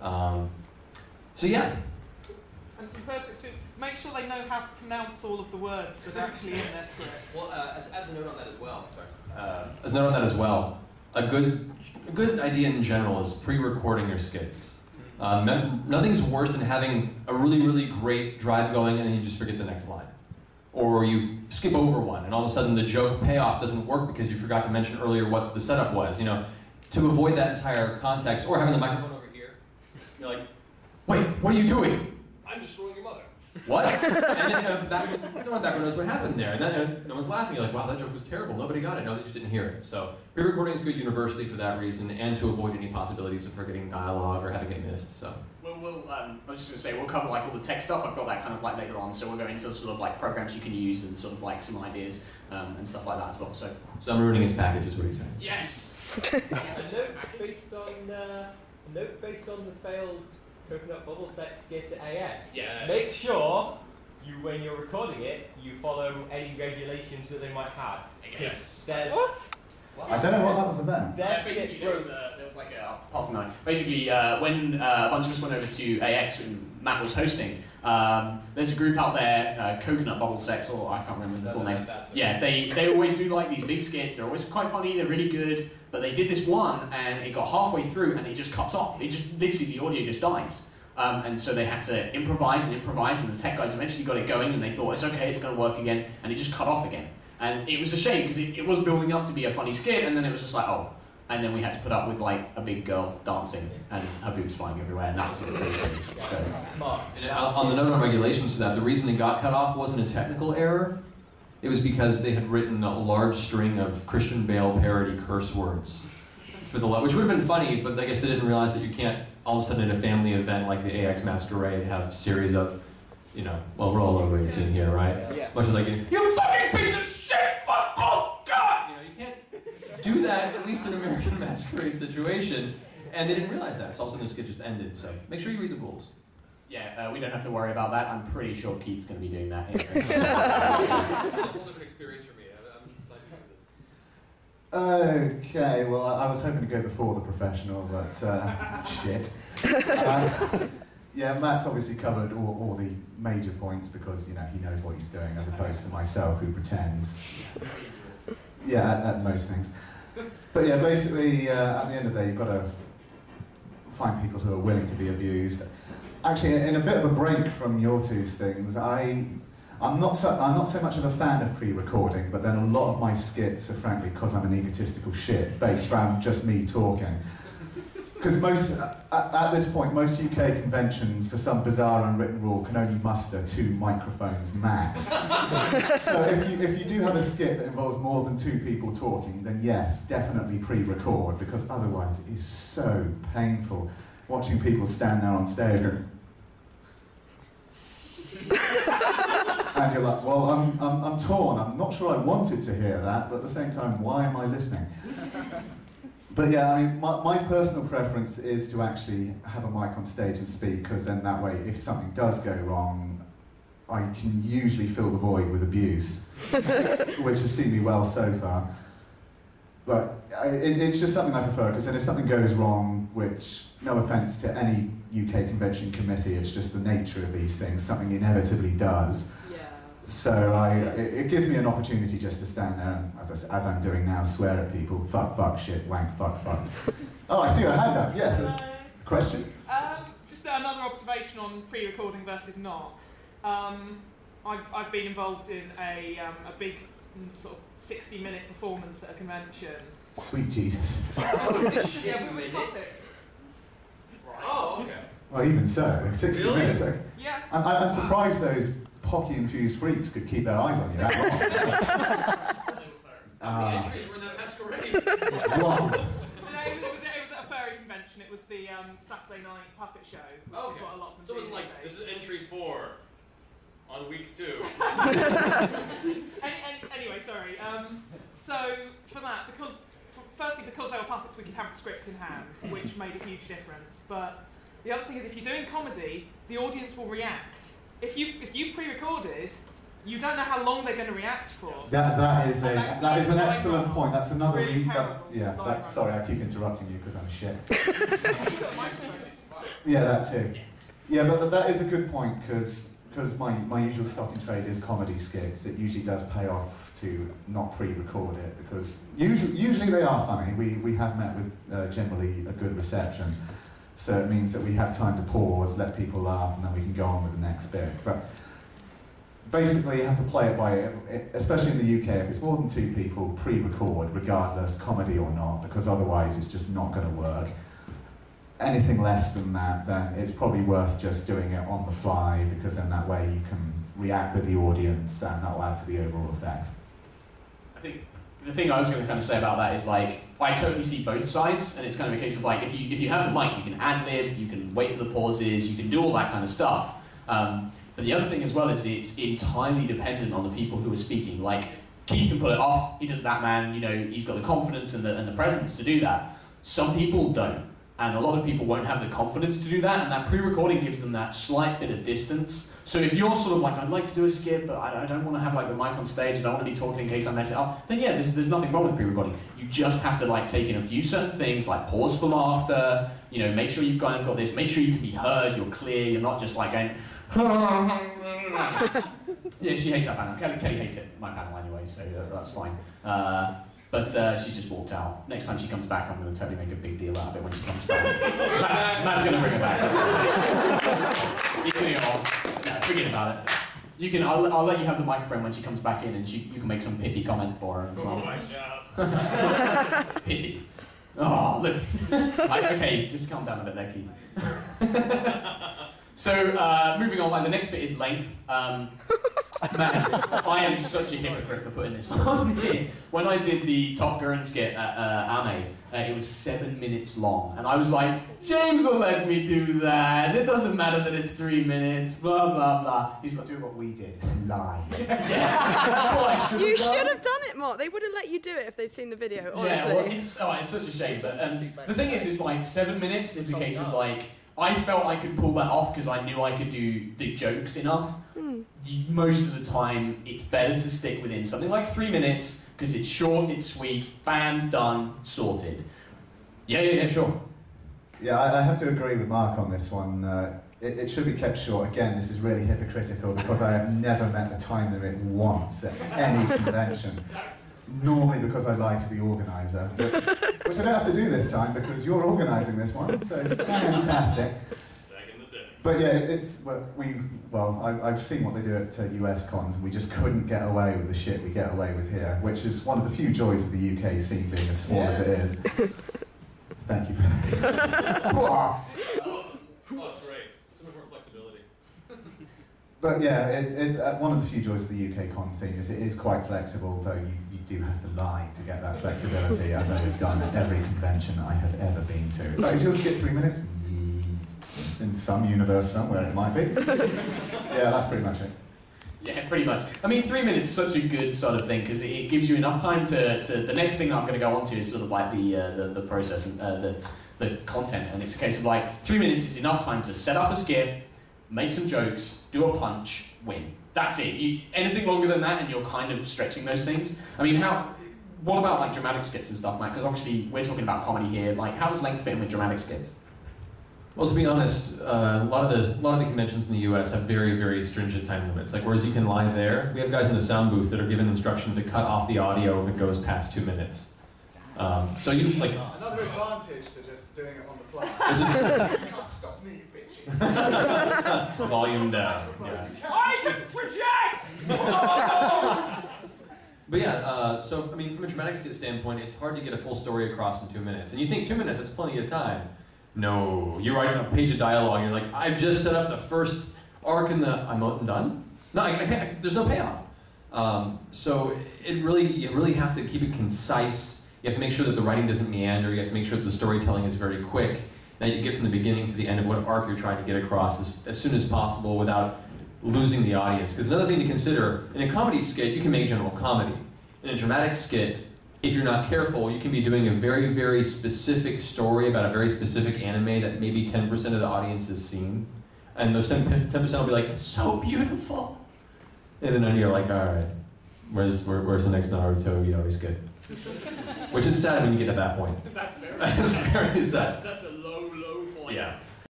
So yeah. And from personal experience, make sure they know how to pronounce all of the words that are actually in their scripts. Well, as a note on that as well, As a note on that as well, a good idea in general is pre-recording your skits. Nothing's worse than having a really, really great drive going and then you just forget the next line. Or you skip over one and all of a sudden the joke payoff doesn't work because you forgot to mention earlier what the setup was. You know, to avoid that entire context, or having the microphone over here, you're like, wait, what are you doing? I'm destroying your mother. What? And then no one back knows what happened there. And then no one's laughing. You're like, wow, that joke was terrible. Nobody got it. No, they just didn't hear it. So pre-recording is good universally for that reason and to avoid any possibilities of forgetting dialogue or having it missed. So. I was just going to say, we'll cover like all the tech stuff. I've got that kind of like later on. So we'll go into sort of like programs you can use and sort of like some ideas and stuff like that as well. So I'm ruining his package is what he's saying. Yes! A note based on the failed Coconut Bubble Sex skit at AX. Yes. Make sure when you're recording it, you follow any regulations that they might have. Yes. What? I don't know what that was about. Basically, there was like a pass me line. Basically, when a bunch of us went over to AX and Matt was hosting, there's a group out there, Coconut Bubble Sex, or I can't remember the full name. Yeah, they always do like these big skits. They're always quite funny. They're really good. But they did this one, and it got halfway through, and it just cuts off. It just literally the audio just dies. And so they had to improvise, and the tech guys eventually got it going, and they thought it's okay, it's going to work again, and it just cut off again. And it was a shame because it was building up to be a funny skit, and then it was just like, oh. And then we had to put up with like a big girl dancing and her boobs flying everywhere, and that was crazy. So. And on the note on regulations for that, the reason it got cut off wasn't a technical error. It was because they had written a large string of Christian Bale parody curse words for the which would have been funny, but I guess they didn't realize that you can't all of a sudden at a family event like the AX Masquerade have series of, well, we're all over 18 here, right? Yeah. Much like, you fucking piece of shit, football god! You can't do that, at least in an American Masquerade situation, and they didn't realize that, so all of a sudden this kid just ended, so make sure you read the rules. Yeah, we don't have to worry about that. I'm pretty sure Keith's going to be doing that. It's a whole different experience for me. I'm glad you do this. Okay, well, I was hoping to go before the professional, but shit. Yeah, Matt's obviously covered all the major points because, he knows what he's doing, as opposed to myself, who pretends. Yeah, at most things. But yeah, basically, at the end of the day, you've got to find people who are willing to be abused. Actually, in a bit of a break from your two things, I'm not so much of a fan of pre-recording, but then a lot of my skits are frankly, because I'm an egotistical shit, based around just me talking. Because at this point, most UK conventions, for some bizarre unwritten rule, can only muster 2 microphones max. So if you do have a skit that involves more than 2 people talking, then yes, definitely pre-record, because otherwise it is so painful watching people stand there on stage and and you're like, well, I'm torn. I'm not sure I wanted to hear that, but at the same time, why am I listening? But yeah, I mean, my personal preference is to actually have a mic on stage and speak, because then that way, if something does go wrong, I can usually fill the void with abuse, which has seen me well so far. But it's just something I prefer, because then if something goes wrong, which, no offence to any UK convention committee, it's just the nature of these things, something inevitably does. Yeah. So it gives me an opportunity just to stand there and, as I'm doing now, swear at people, fuck, shit, wank, fuck. Oh, I see your hand up, yes. Question? Just another observation on pre-recording versus not. I've been involved in a big sort of 60-minute performance at a convention. Sweet Jesus. Yeah, we were puppets. Oh, okay. Well, even so, 60 Really? minutes. Yeah. I'm surprised those pocky-infused freaks could keep their eyes on you that long. The entries were in that masquerade. Wow. No, it was at a furry convention. It was the Saturday night puppet show. Which Okay. is what a lot of them So it was do like, these this days. is entry 4 on week 2. Anyway, sorry. So for that, firstly because they were puppets, we could have the script in hand, which made a huge difference. But the other thing is, if you're doing comedy, the audience will react. If you pre-recorded, you don't know how long they're going to react for. That is an excellent point. That's another Really reason. terrible. Sorry, I keep interrupting you because I'm shit. Yeah, that too. Yeah, but that is a good point, because my usual stock in trade is comedy skits. It usually does pay off to not pre-record it, because usually they are funny. We have met with generally a good reception, so it means that we have time to pause, let people laugh, and then we can go on with the next bit. But basically, you have to play it by ear, especially in the UK. If it's more than 2 people, pre-record, regardless, comedy or not, because otherwise it's just not going to work. Anything less than that, then it's probably worth just doing it on the fly, because then that way you can react with the audience and that'll add to the overall effect. I think the thing I was going to kind of say about that is, like, I totally see both sides, and it's kind of a case of, like, if you have the mic, you can ad-lib, you can wait for the pauses, you can do all that kind of stuff. But the other thing as well is it's entirely dependent on the people who are speaking. Like, Keith can pull it off, he does that, man, you know, he's got the confidence and the presence to do that. Some people don't. And a lot of people won't have the confidence to do that, and that pre-recording gives them that slight bit of distance. So if you're sort of like, I'd like to do a skit, but I don't want to have like the mic on stage, I don't want to be talking in case I mess it up, then yeah, there's nothing wrong with pre-recording. You just have to like take in a few certain things, like pause for laughter, you know, make sure you've kind of got this, make sure you can be heard, you're clear, you're not just like going, yeah, she hates that panel. Kelly hates it, my panel anyway, so that's fine. But she's just walked out. Next time she comes back, I'm going to totally make a big deal out of it when she comes back. Matt's going to bring her back. He's going to go off. No, forget about it. You can. I'll let you have the microphone when she comes back in, and you can make some pithy comment for her as well. Pithy. Oh, look. Okay, just calm down a bit there, Keith. So, moving on, like, the next bit is length. Man, I am such a hypocrite for putting this on here. When I did the Top Gun skit at AME, it was 7 minutes long. And I was like, James will let me do that. It doesn't matter that it's 3 minutes, blah, blah, blah. He's like, Do what we did, lie. yeah, that's what I should have done. You should have done it, Mark. They would have let you do it if they'd seen the video, honestly. Yeah, well, it's such a shame. But the thing is like, 7 minutes is a case of like, I felt I could pull that off because I knew I could do the jokes enough. Most of the time, it's better to stick within something like 3 minutes because it's short, it's sweet, bam, done, sorted. Yeah, sure. Yeah, I have to agree with Mark on this one. It should be kept short. Again, this is really hypocritical because I have never met the time limit once at any convention. Normally because I lie to the organiser, which I don't have to do this time because you're organising this one, so fantastic. But yeah, I've seen what they do at US cons, and we just couldn't get away with the shit we get away with here, which is one of the few joys of the UK scene being as small as it is. Thank you for that. Oh, that's great. So much more flexibility. But yeah, it's one of the few joys of the UK con scene is it is quite flexible, though you do have to lie to get that flexibility, as I have done at every convention I have ever been to. So is your skit 3 minutes? In some universe somewhere it might be. Yeah, that's pretty much it. Yeah, pretty much. I mean, 3 minutes is such a good sort of thing because it gives you enough time to the next thing that I'm going to go on to is sort of like the process and the content, and it's a case of like 3 minutes is enough time to set up a skit, make some jokes, do a punch, win. That's it. Anything longer than that and you're kind of stretching those things. I mean, what about like dramatic skits and stuff, Matt? Because obviously we're talking about comedy here. Like, how does length fit in with dramatic skits? Well, to be honest, a lot of the conventions in the U.S. have very, very stringent time limits. Like, whereas you can lie there, we have guys in the sound booth that are given instruction to cut off the audio if it goes past 2 minutes. So you like another advantage to just doing it on the fly. You can't stop me, bitch. Volume down. Yeah. I can project! But yeah, so I mean, from a dramatic skit standpoint, it's hard to get a full story across in 2 minutes. And you think 2 minutes, that's plenty of time. No, you're writing a page of dialogue, and you're like, I've just set up the first arc in the, I'm done? No, there's no payoff. So you really have to keep it concise. You have to make sure that the writing doesn't meander. You have to make sure that the storytelling is very quick, that you get from the beginning to the end of what arc you're trying to get across as soon as possible without losing the audience. Because another thing to consider, in a comedy skit, you can make general comedy. In a dramatic skit, if you're not careful, you can be doing a very, very specific story about a very specific anime that maybe 10% of the audience has seen. And those 10% will be like, it's so beautiful. And then you're like, all right, where's the next Naruto? You always get. Which is sad when you get to that point. That's very sad. That's a low point. Yeah.